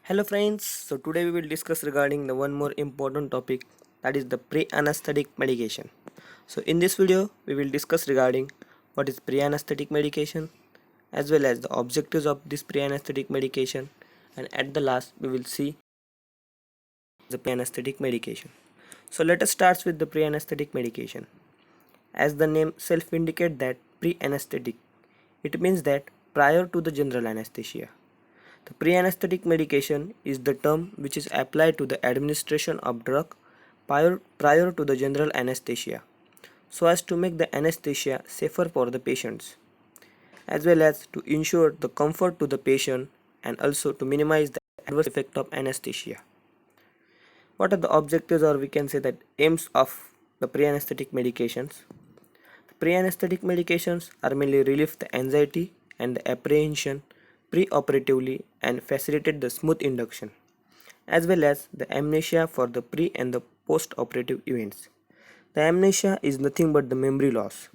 Hello friends, so today we will discuss regarding the one more important topic, that is the pre-anesthetic medication. So in this video we will discuss regarding what is pre-anesthetic medication as well as the objectives of this pre-anesthetic medication, and at the last we will see the pre-anesthetic medication. So let us start with the pre-anesthetic medication. As the name self indicate that pre-anesthetic, it means that prior to the general anesthesia. The pre-anesthetic medication is the term which is applied to the administration of drug prior to the general anesthesia, so as to make the anesthesia safer for the patients, as well as to ensure the comfort to the patient and also to minimize the adverse effect of anesthesia. What are the objectives, or we can say that aims of the pre-anesthetic medications? The pre-anesthetic medications are mainly relieve the anxiety and the apprehension pre-operatively and facilitate the smooth induction, as well as the amnesia for the pre and the post-operative events. The amnesia is nothing but the memory loss,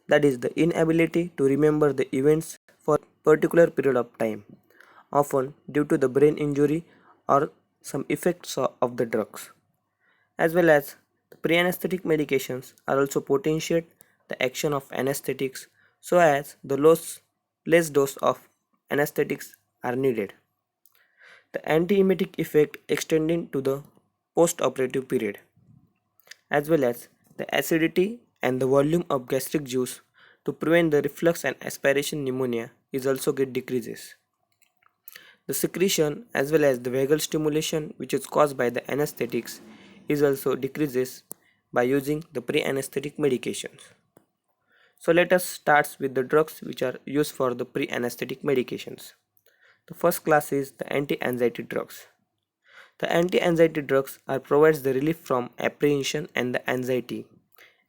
that is the inability to remember the events for a particular period of time, often due to the brain injury or some effects of the drugs. As well as the pre-anesthetic medications are also potentiate the action of anesthetics, so as the less dose of anesthetics are needed. The antiemetic effect extending to the post-operative period, as well as the acidity and the volume of gastric juice to prevent the reflux and aspiration pneumonia is also get decreases. The secretion as well as the vagal stimulation which is caused by the anesthetics is also decreases by using the pre-anesthetic medications. So let us start with the drugs which are used for the pre-anesthetic medications. The first class is the anti-anxiety drugs. The anti-anxiety drugs are provides the relief from apprehension and the anxiety,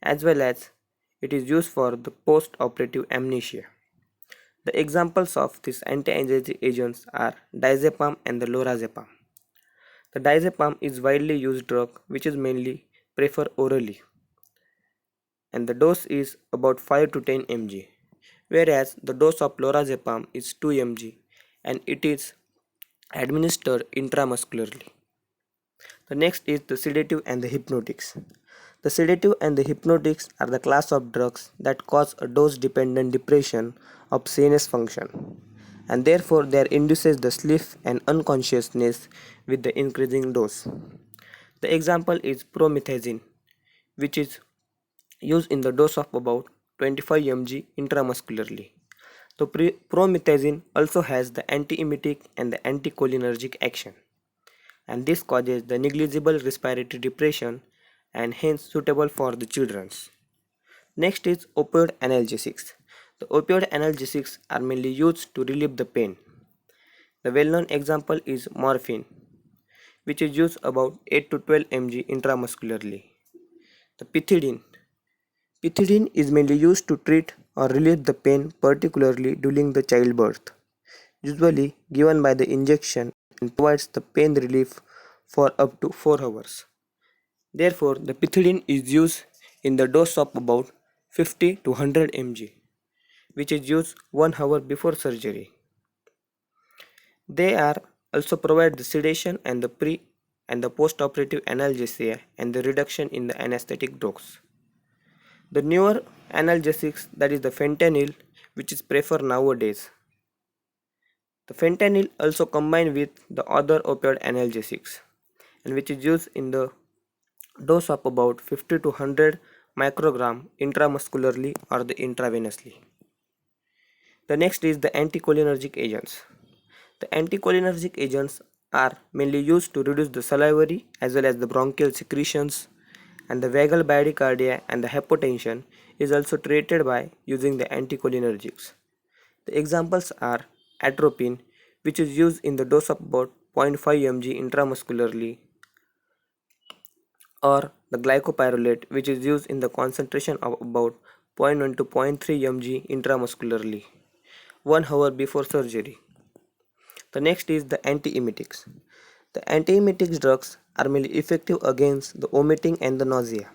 as well as it is used for the post-operative amnesia. The examples of these anti-anxiety agents are diazepam and the lorazepam. The diazepam is widely used drug which is mainly preferred orally, and the dose is about 5 to 10 mg, whereas the dose of lorazepam is 2 mg and it is administered intramuscularly. The next is the sedative and the hypnotics. The sedative and the hypnotics are the class of drugs that cause a dose-dependent depression of CNS function, and therefore they induces the sleep and unconsciousness with the increasing dose. The example is promethazine, which is used in the dose of about 25 mg intramuscularly. The promethazine also has the antiemetic and the anticholinergic action, and this causes the negligible respiratory depression and hence suitable for the children. Next is opioid analgesics. The opioid analgesics are mainly used to relieve the pain. The well-known example is morphine, which is used about 8 to 12 mg intramuscularly. The pethidine. Pethidine is mainly used to treat or relieve the pain, particularly during the childbirth, usually given by the injection, and provides the pain relief for up to 4 hours. Therefore, the pethidine is used in the dose of about 50 to 100 mg, which is used 1 hour before surgery. They are also provide the sedation and the pre and the post-operative analgesia and the reduction in the anesthetic dose. The newer analgesics, that is the fentanyl, which is preferred nowadays. The fentanyl also combined with the other opioid analgesics, and which is used in the dose of about 50 to 100 microgram intramuscularly or the intravenously. The next is the anticholinergic agents. The anticholinergic agents are mainly used to reduce the salivary as well as the bronchial secretions, and the vagal bradycardia and the hypotension is also treated by using the anticholinergics. The examples are atropine, which is used in the dose of about 0.5 mg intramuscularly, or the glycopyrrolate, which is used in the concentration of about zero point 0.1 to zero point 0.3 mg intramuscularly 1 hour before surgery. The next is the antiemetics. The antiemetics drugs are mainly effective against the vomiting and the nausea.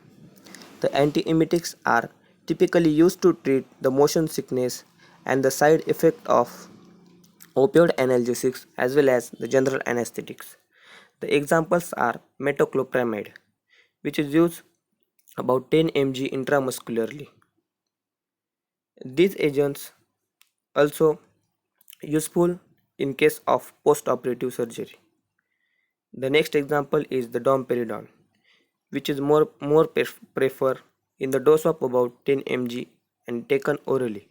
The antiemetics are typically used to treat the motion sickness and the side effect of opioid analgesics as well as the general anesthetics. The examples are metoclopramide, which is used about 10 mg intramuscularly. These agents also useful in case of post-operative surgery. The next example is the domperidone, which is more prefer in the dose of about 10 mg and taken orally.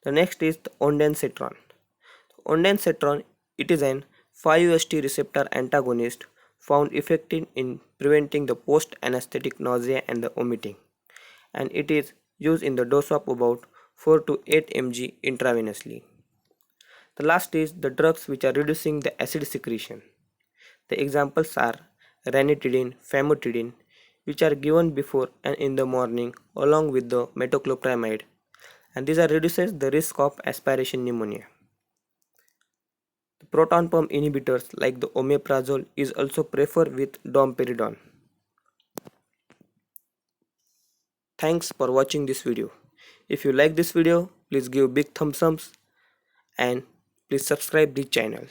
The next is the ondansetron. Ondansetron, it is an 5-HT receptor antagonist found effective in preventing the post-anesthetic nausea and the vomiting, and it is used in the dose of about 4 to 8 mg intravenously. The last is the drugs which are reducing the acid secretion. The examples are ranitidine, famotidine, which are given before and in the morning along with the metoclopramide, and these are reduces the risk of aspiration pneumonia. The proton pump inhibitors like the omeprazole is also preferred with domperidone. Thanks for watching this video. If you like this video, please give big thumbs up and please subscribe the channel.